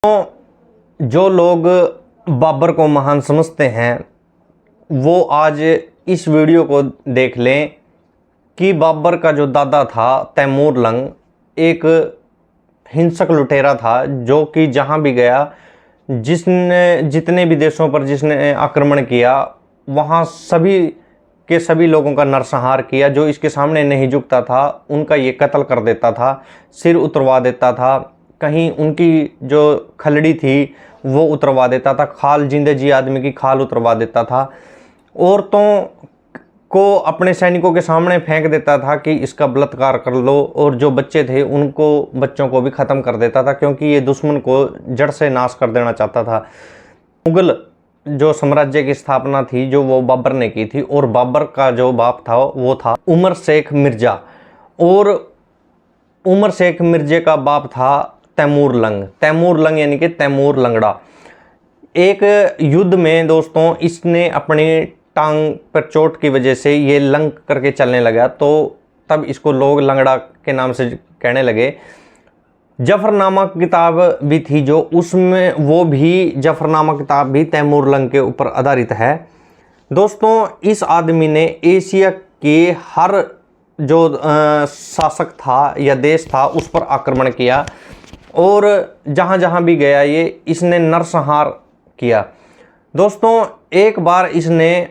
तो जो लोग बाबर को महान समझते हैं वो आज इस वीडियो को देख लें कि बाबर का जो दादा था तैमूर लंग एक हिंसक लुटेरा था, जो कि जहां भी गया जिसने जितने भी देशों पर जिसने आक्रमण किया वहां सभी के सभी लोगों का नरसंहार किया। जो इसके सामने नहीं झुकता था उनका ये कत्ल कर देता था, सिर उतरवा देता था, कहीं उनकी जो खलड़ी थी वो उतरवा देता था, खाल जिंदे जी आदमी की खाल उतरवा देता था। औरतों को अपने सैनिकों के सामने फेंक देता था कि इसका बलात्कार कर लो, और जो बच्चे थे उनको बच्चों को भी ख़त्म कर देता था, क्योंकि ये दुश्मन को जड़ से नाश कर देना चाहता था। मुगल जो साम्राज्य की स्थापना थी जो वो बाबर ने की थी, और बाबर का जो बाप था वो था उमर शेख मिर्ज़ा, और उमर शेख मिर्ज़े का बाप था तैमूर लंग। तैमूर लंग यानी कि तैमूर लंगड़ा। एक युद्ध में दोस्तों इसने अपनी टांग पर चोट की वजह से ये लंग करके चलने लगा, तो तब इसको लोग लंगड़ा के नाम से कहने लगे। जफरनामा किताब भी थी जो उसमें, वो भी जफरनामा किताब भी तैमूर लंग के ऊपर आधारित है। दोस्तों इस आदमी ने एशिया के हर जो शासक था या देश था उस पर आक्रमण किया, और जहाँ जहाँ भी गया ये इसने नरसंहार किया। दोस्तों एक बार इसने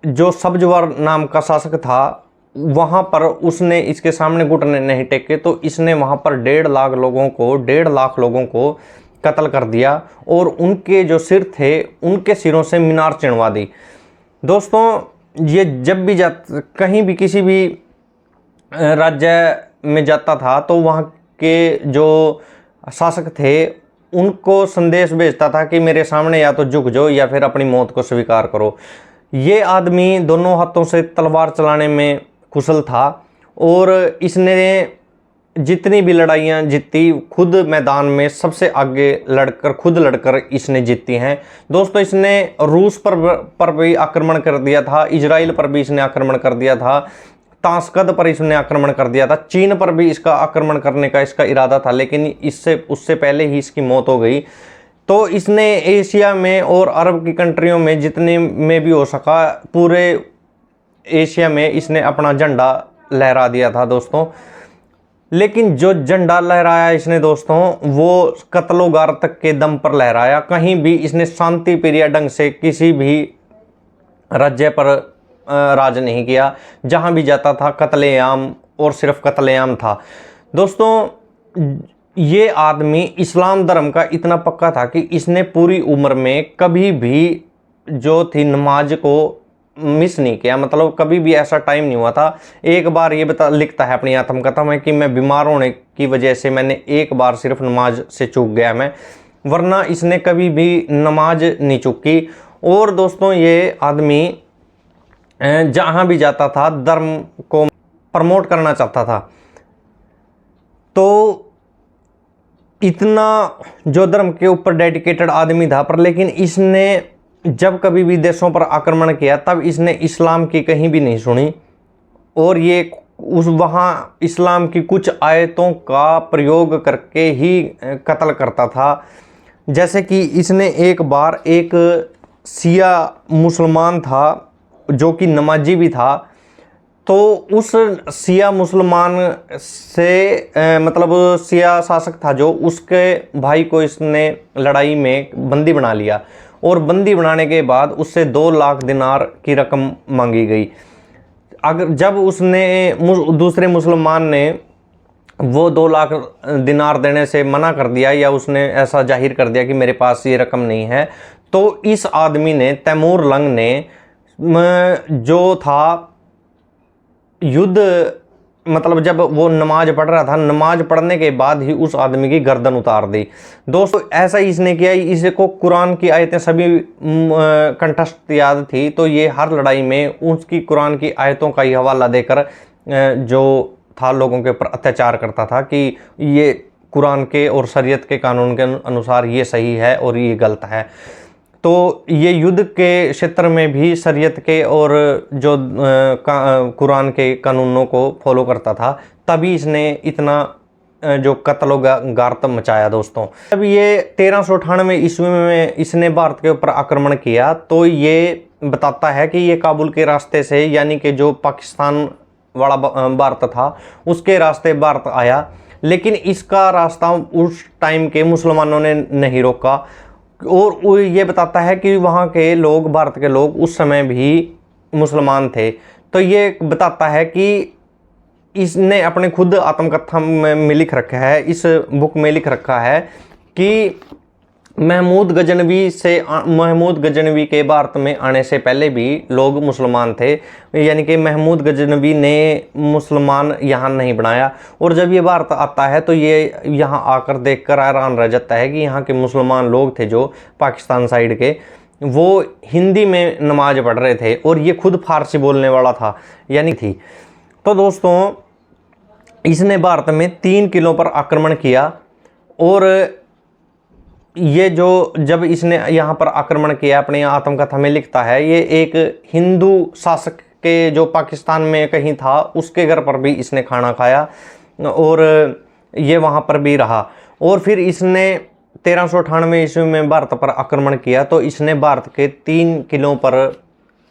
जो सब्जवर नाम का शासक था वहाँ पर उसने इसके सामने घुटने नहीं टेके, तो इसने वहाँ पर 1.5 लाख लोगों को कत्ल कर दिया, और उनके जो सिर थे उनके सिरों से मीनार चिनवा दी। दोस्तों ये जब भी कहीं भी किसी भी राज्य में जाता था तो वहाँ के जो शासक थे उनको संदेश भेजता था कि मेरे सामने या तो झुक जाओ या फिर अपनी मौत को स्वीकार करो। ये आदमी दोनों हाथों से तलवार चलाने में कुशल था, और इसने जितनी भी लड़ाइयाँ जीती खुद मैदान में सबसे आगे खुद लड़कर इसने जीती हैं। दोस्तों इसने रूस पर भी आक्रमण कर दिया था, इजराइल पर भी इसने आक्रमण कर दिया था, ताशकंद पर इसने आक्रमण कर दिया था, चीन पर भी इसका आक्रमण करने का इसका इरादा था, लेकिन उससे पहले ही इसकी मौत हो गई। तो इसने एशिया में और अरब की कंट्रियों में जितने में भी हो सका पूरे एशिया में इसने अपना झंडा लहरा दिया था दोस्तों। लेकिन जो झंडा लहराया इसने दोस्तों वो कत्लोगार तक के दम पर लहराया। कहीं भी इसने शांति प्रिय ढंग से किसी भी राज्य पर राज नहीं किया, जहां भी जाता था कत्लेआम और सिर्फ कत्लेआम था। दोस्तों ये आदमी इस्लाम धर्म का इतना पक्का था कि इसने पूरी उम्र में कभी भी जो थी नमाज को मिस नहीं किया, मतलब कभी भी ऐसा टाइम नहीं हुआ था। एक बार ये लिखता है अपनी आत्मकथा में कि मैं बीमार होने की वजह से मैंने एक बार सिर्फ नमाज से चूक गया मैं, वरना इसने कभी भी नमाज नहीं चूकी। और दोस्तों ये आदमी जहाँ भी जाता था धर्म को प्रमोट करना चाहता था, तो इतना जो धर्म के ऊपर डेडिकेटेड आदमी था। पर लेकिन इसने जब कभी भी देशों पर आक्रमण किया तब इसने इस्लाम की कहीं भी नहीं सुनी, और ये वहाँ इस्लाम की कुछ आयतों का प्रयोग करके ही कत्ल करता था। जैसे कि इसने एक बार एक शिया मुसलमान था जो कि नमाजी भी था, तो उस शिया मुसलमान से मतलब शिया शासक था जो, उसके भाई को इसने लड़ाई में बंदी बना लिया, और बंदी बनाने के बाद उससे 2 लाख दिनार की रकम मांगी गई। जब उसने दूसरे मुसलमान ने वो 2 लाख दिनार देने से मना कर दिया, या उसने ऐसा जाहिर कर दिया कि मेरे पास ये रकम नहीं है, तो इस आदमी ने तैमूर लंग ने जो था युद्ध, मतलब जब वो नमाज पढ़ रहा था, नमाज पढ़ने के बाद ही उस आदमी की गर्दन उतार दी। दोस्तों ऐसा ही इसने किया। इसको कुरान की आयतें सभी कंठस्थ याद थी, तो ये हर लड़ाई में उसकी कुरान की आयतों का ही हवाला देकर जो था लोगों के ऊपर अत्याचार करता था कि ये कुरान के और शरीयत के कानून के अनुसार ये सही है और ये गलत है। तो ये युद्ध के क्षेत्र में भी शरीयत के और जो कुरान के कानूनों को फॉलो करता था, तभी इसने इतना जो कत्लो गार्त मचाया दोस्तों। जब ये 1398 ईस्वी में इसने भारत के ऊपर आक्रमण किया तो ये बताता है कि ये काबुल के रास्ते से, यानी कि जो पाकिस्तान वाला भारत था उसके रास्ते भारत आया, लेकिन इसका रास्ता उस टाइम के मुसलमानों ने नहीं रोका। और ये बताता है कि वहाँ के लोग, भारत के लोग उस समय भी मुसलमान थे। तो ये बताता है कि इसने अपने खुद आत्मकथा में लिख रखा है, इस बुक में लिख रखा है कि महमूद गजनवी के भारत में आने से पहले भी लोग मुसलमान थे, यानी कि महमूद गजनवी ने मुसलमान यहाँ नहीं बनाया। और जब ये भारत आता है तो ये यहाँ आकर देखकर हैरान रह जाता है कि यहाँ के मुसलमान लोग थे जो पाकिस्तान साइड के, वो हिंदी में नमाज पढ़ रहे थे और ये खुद फारसी बोलने वाला था, यानी थी। तो दोस्तों इसने भारत में 3 किलों पर आक्रमण किया। और ये जो जब इसने यहाँ पर आक्रमण किया, अपनी आत्मकथा में लिखता है, ये एक हिंदू शासक के जो पाकिस्तान में कहीं था उसके घर पर भी इसने खाना खाया और ये वहाँ पर भी रहा। और फिर इसने 1398 ईस्वी में भारत पर आक्रमण किया तो इसने भारत के 3 किलों पर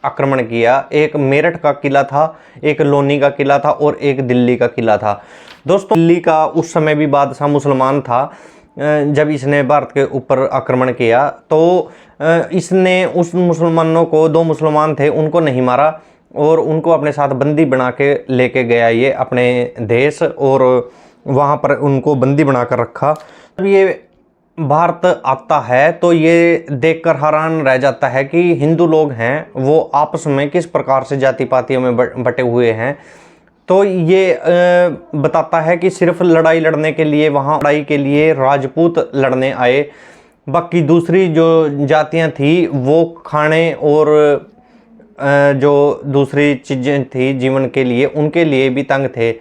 आक्रमण किया। एक मेरठ का किला था, एक लोनी का किला था और एक दिल्ली का किला था। दोस्तों दिल्ली का उस समय भी बादशाह मुसलमान था। जब इसने भारत के ऊपर आक्रमण किया तो इसने उस मुसलमानों को, 2 मुसलमान थे, उनको नहीं मारा और उनको अपने साथ बंदी बना के लेके गया ये अपने देश, और वहाँ पर उनको बंदी बनाकर रखा। जब ये भारत आता है तो ये देखकर हैरान रह जाता है कि हिंदू लोग हैं वो आपस में किस प्रकार से जाति पातियों में बटे हुए हैं। तो ये बताता है कि सिर्फ लड़ाई लड़ने के लिए, वहाँ लड़ाई के लिए राजपूत लड़ने आए, बाकी दूसरी जो जातियाँ थी वो खाने और जो दूसरी चीज़ें थी जीवन के लिए, उनके लिए भी तंग थे।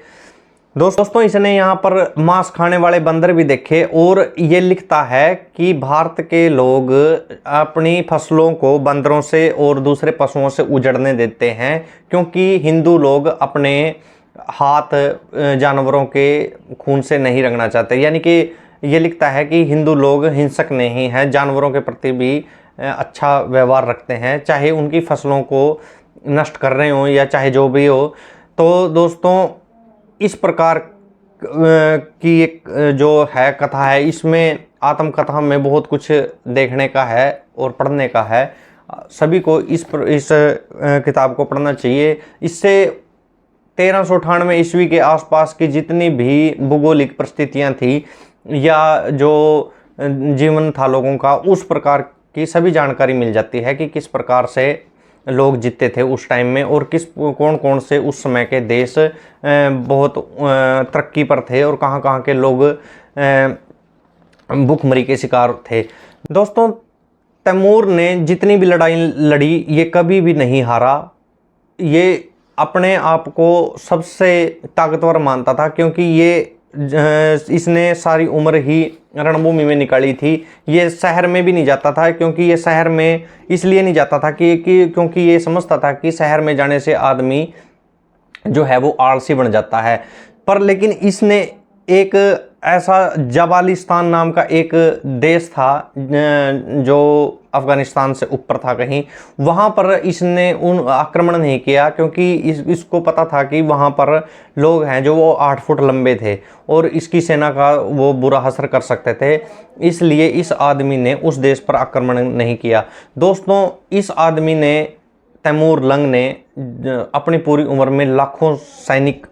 दोस्तों इसने यहाँ पर मांस खाने वाले बंदर भी देखे। और ये लिखता है कि भारत के लोग अपनी फसलों को बंदरों से और दूसरे पशुओं से उजड़ने देते हैं, क्योंकि हिंदू लोग अपने हाथ जानवरों के खून से नहीं रंगना चाहते। यानी कि ये लिखता है कि हिंदू लोग हिंसक नहीं हैं, जानवरों के प्रति भी अच्छा व्यवहार रखते हैं, चाहे उनकी फसलों को नष्ट कर रहे हों या चाहे जो भी हो। तो दोस्तों इस प्रकार की एक जो है कथा है, इसमें आत्मकथा में बहुत कुछ देखने का है और पढ़ने का है। सभी को इस किताब को पढ़ना चाहिए। इससे 1398 ईस्वी के आसपास की जितनी भी भूगोलिक परिस्थितियां थी या जो जीवन था लोगों का, उस प्रकार की सभी जानकारी मिल जाती है कि किस प्रकार से लोग जीते थे उस टाइम में और कौन कौन से उस समय के देश बहुत तरक्की पर थे और कहाँ कहाँ के लोग भूखमरी के शिकार थे। दोस्तों तैमूर ने जितनी भी लड़ाई लड़ी ये कभी भी नहीं हारा। ये अपने आप को सबसे ताकतवर मानता था, क्योंकि ये इसने सारी उम्र ही रणभूमि में निकाली थी। ये शहर में भी नहीं जाता था, क्योंकि ये शहर में इसलिए नहीं जाता था क्योंकि ये समझता था कि शहर में जाने से आदमी जो है वो आलसी बन जाता है। पर लेकिन इसने एक ऐसा जबालिस्तान नाम का एक देश था जो अफ़गानिस्तान से ऊपर था कहीं, वहाँ पर इसने आक्रमण नहीं किया, क्योंकि इसको पता था कि वहाँ पर लोग हैं जो वो 8 फुट लंबे थे और इसकी सेना का वो बुरा असर कर सकते थे। इसलिए इस आदमी ने उस देश पर आक्रमण नहीं किया। दोस्तों इस आदमी ने, तैमूर लंग ने, अपनी पूरी उम्र में लाखों सैनिक,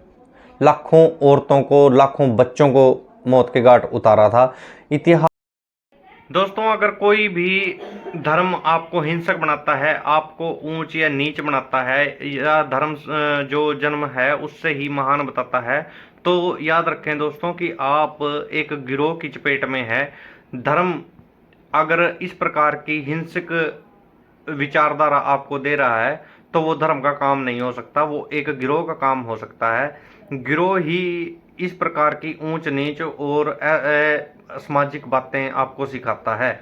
लाखों औरतों को, लाखों बच्चों को मौत के घाट उतारा था। इतिहास दोस्तों अगर कोई भी धर्म आपको हिंसक बनाता है, आपको ऊंच या नीच बनाता है, या धर्म जो जन्म है उससे ही महान बताता है, तो याद रखें दोस्तों कि आप एक गिरोह की चपेट में हैं। धर्म अगर इस प्रकार की हिंसक विचारधारा आपको दे रहा है तो वो धर्म का काम नहीं हो सकता, वो एक गिरोह का काम हो सकता है। गिरोह ही इस प्रकार की ऊंच नीच और सामाजिक बातें आपको सिखाता है।